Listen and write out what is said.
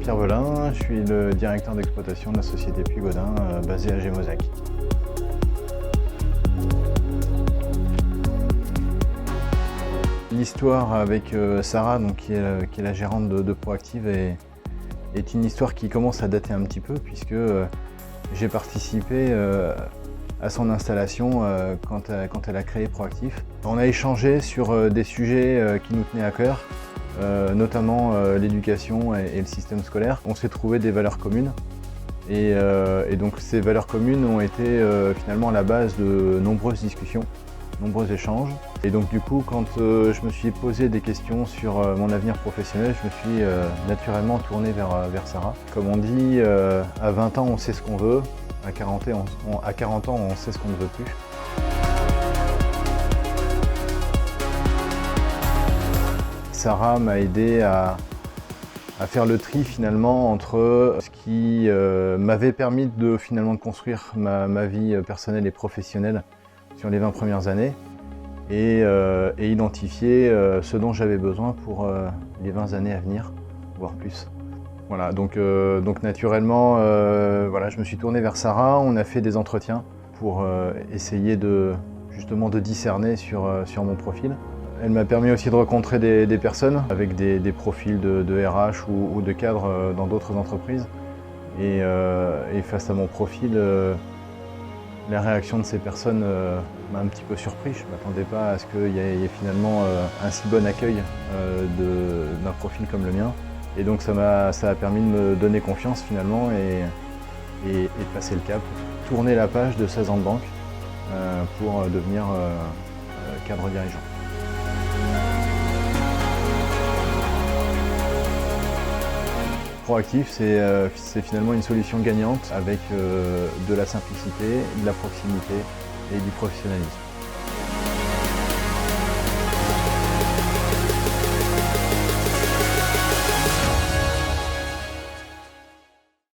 Pierre Velin, je suis le directeur d'exploitation de la société Puy-Gaudin basée à Gémozac. L'histoire avec Sarah, donc, qui est la gérante de Proactive, est une histoire qui commence à dater un petit peu puisque j'ai participé à son installation quand elle a créé Proactive. On a échangé sur des sujets qui nous tenaient à cœur, notamment l'éducation et le système scolaire. On s'est trouvé des valeurs communes et donc ces valeurs communes ont été finalement la base de nombreuses discussions, nombreux échanges. Et donc du coup, quand je me suis posé des questions sur mon avenir professionnel, je me suis naturellement tourné vers Sarah. Comme on dit, à 20 ans on sait ce qu'on veut, à 40 ans on sait ce qu'on ne veut plus. Sarah m'a aidé à faire le tri finalement entre ce qui m'avait permis de finalement construire ma vie personnelle et professionnelle sur les 20 premières années et identifier ce dont j'avais besoin pour les 20 années à venir, voire plus. Voilà, donc naturellement, voilà, je me suis tourné vers Sarah, on a fait des entretiens pour essayer justement de discerner sur mon profil. Elle m'a permis aussi de rencontrer des personnes avec des profils de RH ou de cadres dans d'autres entreprises. Et face à mon profil, la réaction de ces personnes m'a un petit peu surpris. Je ne m'attendais pas à ce qu'il y ait finalement un si bon accueil d'un profil comme le mien. Et donc ça a permis de me donner confiance finalement et de passer le cap, tourner la page de 16 ans de banque pour devenir cadre dirigeant. Proactive, c'est finalement une solution gagnante avec de la simplicité, de la proximité et du professionnalisme.